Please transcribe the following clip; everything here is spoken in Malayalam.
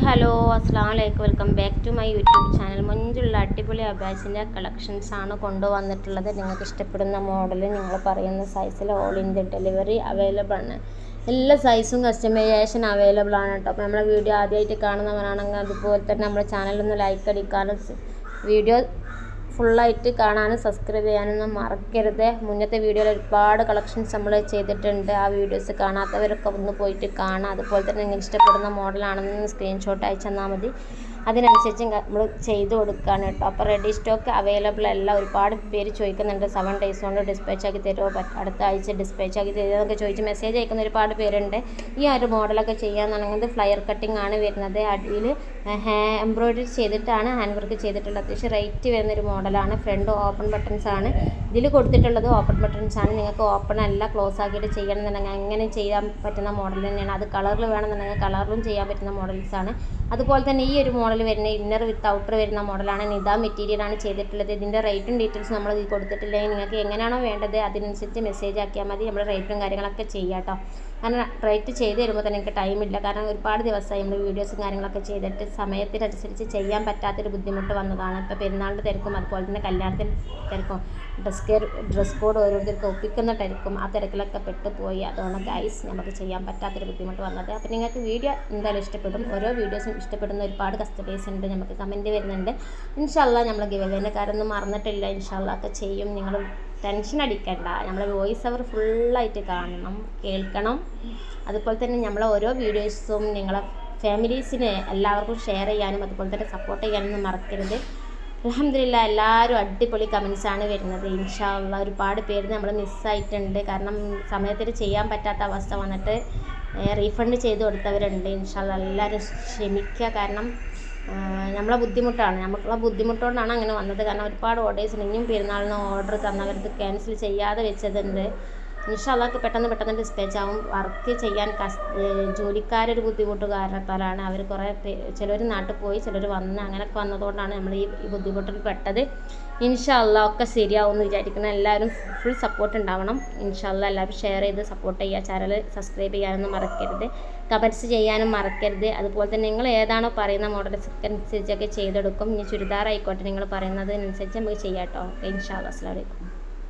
ഹലോ അസ്സലാമു അലൈക്കും welcome back to my YouTube channel. മുഞ്ചുള്ള അടിപൊളി അബാസിൻ്റെ കളക്ഷൻസ് ആണ് കൊണ്ടുവന്നിട്ടുള്ളത്. നിങ്ങൾക്ക് ഇഷ്ടപ്പെടുന്ന മോഡൽ നിങ്ങൾ പറയുന്ന സൈസിൽ ഓൾ ഇന്ത്യ ഡെലിവറി അവൈലബിൾ ആണ്. എല്ലാ സൈസും കസ്റ്റമൈസേഷൻ അവൈലബിൾ ആണ് കേട്ടോ. അപ്പോൾ നമ്മളെ വീഡിയോ ആദ്യമായിട്ട് കാണുന്നവരാണെങ്കിൽ അതുപോലെ തന്നെ നമ്മുടെ ചാനലൊന്ന് ലൈക്ക് അടിക്കാനും വീഡിയോ ഫുള്ളായിട്ട് കാണാനും സബ്സ്ക്രൈബ് ചെയ്യാനൊന്നും മറക്കരുത്. മുന്നത്തെ വീഡിയോയിൽ ഒരുപാട് കളക്ഷൻസ് നമ്മൾ ചെയ്തിട്ടുണ്ട്. ആ വീഡിയോസ് കാണാത്തവരൊക്കെ ഒന്ന് പോയിട്ട് കാണാം. അതുപോലെ തന്നെ നിങ്ങൾക്ക് ഇഷ്ടപ്പെടുന്ന മോഡലാണെന്ന് സ്ക്രീൻഷോട്ട് അയച്ചു തന്നാൽ മതി. അതിനനുസരിച്ച് നമ്മൾ ചെയ്ത് കൊടുക്കുകയാണ് കേട്ടോ. അപ്പോൾ റെഡി സ്റ്റോക്ക് അവൈലബിൾ അല്ല. ഒരുപാട് പേര് ചോദിക്കുന്നുണ്ട് 7 days കൊണ്ട് ഡിസ്പാച്ച് ആക്കി തരുമോ, അടുത്ത ആഴ്ച ഡിസ്പാച്ച് ആക്കി തരുമോ എന്നൊക്കെ ചോദിച്ച് മെസ്സേജ് അയക്കുന്ന ഒരുപാട് പേരുണ്ട്. ഈ ഒരു മോഡലൊക്കെ ചെയ്യാന്നുണ്ടെങ്കിൽ ഫ്ലയർ കട്ടിംഗ് ആണ് വരുന്നത്. അടിയിൽ എംബ്രോയിഡറി ചെയ്തിട്ടാണ് ഹാൻഡ് വർക്ക് ചെയ്തിട്ടുള്ളത്. അത്യാവശ്യം റേറ്റ് വരുന്നൊരു മോഡലാണ്. ഫ്രണ്ട് ഓപ്പൺ ബട്ടൺസ് ആണ് ഇതിൽ കൊടുത്തിട്ടുള്ളത്. ഓപ്പൺ ബട്ടൺസ് ആണ്. നിങ്ങൾക്ക് ഓപ്പൺ അല്ല ക്ലോസ് ആക്കിയിട്ട് ചെയ്യണമെന്നുണ്ടെങ്കിൽ അങ്ങനെ ചെയ്യാൻ പറ്റുന്ന മോഡൽ തന്നെയാണ്. അത് കളറിൽ വേണമെന്നുണ്ടെങ്കിൽ കളറിലും ചെയ്യാൻ പറ്റുന്ന മോഡൽസാണ്. അതുപോലെ തന്നെ ഈ ഒരു മോഡൽ വരുന്ന ഇന്നർ വിത്ത് ഔട്ടർ വരുന്ന മോഡലാണ്. നിദാ മെറ്റീരിയലാണ് ചെയ്തിട്ടുള്ളത്. ഇതിൻ്റെ റേറ്റും ഡീറ്റെയിൽസ് നമ്മൾ ഇത് കൊടുത്തിട്ടില്ലെങ്കിൽ നിങ്ങൾക്ക് എങ്ങനെയാണോ വേണ്ടത് അതിനനുസരിച്ച് മെസ്സേജ് ആക്കിയാൽ മതി. നമ്മൾ റേറ്റും കാര്യങ്ങളൊക്കെ ചെയ്യാം കേട്ടോ. കാരണം റേറ്റ് ചെയ്ത് തരുമ്പോൾ തന്നെ എനിക്ക് ടൈമില്ല. കാരണം ഒരുപാട് ദിവസമായി നമ്മൾ വീഡിയോസും കാര്യങ്ങളൊക്കെ ചെയ്തിട്ട് സമയത്തിനനുസരിച്ച് ചെയ്യാൻ പറ്റാത്തൊരു ബുദ്ധിമുട്ട് വന്നതാണ്. ഇപ്പോൾ പെരുന്നാളിൻ്റെ തിരക്കും അതുപോലെ തന്നെ കല്യാണത്തിൻ്റെ തിരക്കും ഡ്രസ് കോഡ് ഓരോരുത്തർക്ക് ഒപ്പിക്കുന്ന തിരക്കും ആ തിരക്കിലൊക്കെ പെട്ടുപോയി. അതുകൊണ്ട് ഗൈസ് നമുക്ക് ചെയ്യാൻ പറ്റാത്തൊരു ബുദ്ധിമുട്ട് വന്നത്. അപ്പോൾ നിങ്ങൾക്ക് വീഡിയോ എന്തായാലും ഇഷ്ടപ്പെടും. ഓരോ വീഡിയോസും ഇഷ്ടപ്പെടുന്ന ഒരുപാട് കസ്റ്റമേഴ്സ് ഉണ്ട്. നമുക്ക് കമൻറ്റ് വരുന്നുണ്ട്. ഇൻഷാല്ലാ നമ്മൾ ഗിവ് അവേൻ്റെ കാര്യമൊന്നും മറന്നിട്ടില്ല. ഇൻഷാല്ലാ ഒക്കെ ചെയ്യും. നിങ്ങൾ ടെൻഷൻ അടിക്കണ്ട. നമ്മളെ വോയിസ് ഓവർ ഫുള്ളായിട്ട് കാണണം, കേൾക്കണം. അതുപോലെ തന്നെ നമ്മളെ ഓരോ വീഡിയോസും നിങ്ങളെ ഫാമിലീസിന് എല്ലാവർക്കും ഷെയർ ചെയ്യാനും അതുപോലെ തന്നെ സപ്പോർട്ട് ചെയ്യാനൊന്നും മറക്കരുത്. അൽഹംദുലില്ലാ എല്ലാവരും അടിപൊളി കമൻസാണ് വരുന്നത്. ഇൻഷാ അല്ലാഹ് ഒരുപാട് പേര് നമ്മൾ മിസ്സായിട്ടുണ്ട്. കാരണം സമയത്തിന് ചെയ്യാൻ പറ്റാത്ത അവസ്ഥ വന്നിട്ട് റീഫണ്ട് ചെയ്ത് കൊടുത്തവരുണ്ട്. ഇൻഷാ അല്ലാഹ് എല്ലാവരും ക്ഷമിക്കുക. കാരണം നമ്മളെ ബുദ്ധിമുട്ടാണ്. നമുക്കുള്ള ബുദ്ധിമുട്ടുകൊണ്ടാണ് അങ്ങനെ വന്നത്. കാരണം ഒരുപാട് ഓർഡേഴ്സ് ഇനിയും പെരുന്നാളിന് ഓർഡർ തന്നവർക്ക് ക്യാൻസൽ ചെയ്യാതെ വെച്ചതുണ്ട്. ഇൻഷാ അല്ലാഹ് പെട്ടെന്ന് ഡിസ്പാച്ച് ആവും. വർക്ക് ചെയ്യാൻ ജോലിക്കാരൊരു ബുദ്ധിമുട്ട് കാരണത്താലാണ്. അവർ കുറേ ചിലർ നാട്ടിൽ പോയി ചിലർ വന്ന് അങ്ങനെയൊക്കെ വന്നതുകൊണ്ടാണ് നമ്മൾ ഈ ബുദ്ധിമുട്ടിൽ പെട്ടത്. ഇൻഷാ അല്ലാഹ് ഒക്കെ ശരിയാവും എന്ന് വിചാരിക്കണം. എല്ലാവരും ഫുൾ സപ്പോർട്ട് ഉണ്ടാവണം. ഇൻഷാ അല്ലാഹ് എല്ലാവരും ഷെയർ ചെയ്ത് സപ്പോർട്ട് ചെയ്യുക. ചാനൽ സബ്സ്ക്രൈബ് ചെയ്യാനൊന്നും മറക്കരുത്. കമൻറ്റ്സ് ചെയ്യാനും മറക്കരുത്. അതുപോലെ തന്നെ നിങ്ങൾ ഏതാണോ പറയുന്ന മോഡൽസ് അനുസരിച്ചൊക്കെ ചെയ്തെടുക്കും. ഇനി ചുരിദാർ ആയിക്കോട്ടെ നിങ്ങൾ പറയുന്നതിനനുസരിച്ച് നമുക്ക് ചെയ്യാം കേട്ടോ. ഇൻഷാ അല്ലാഹ് അസ്സലാമു അലൈക്കും.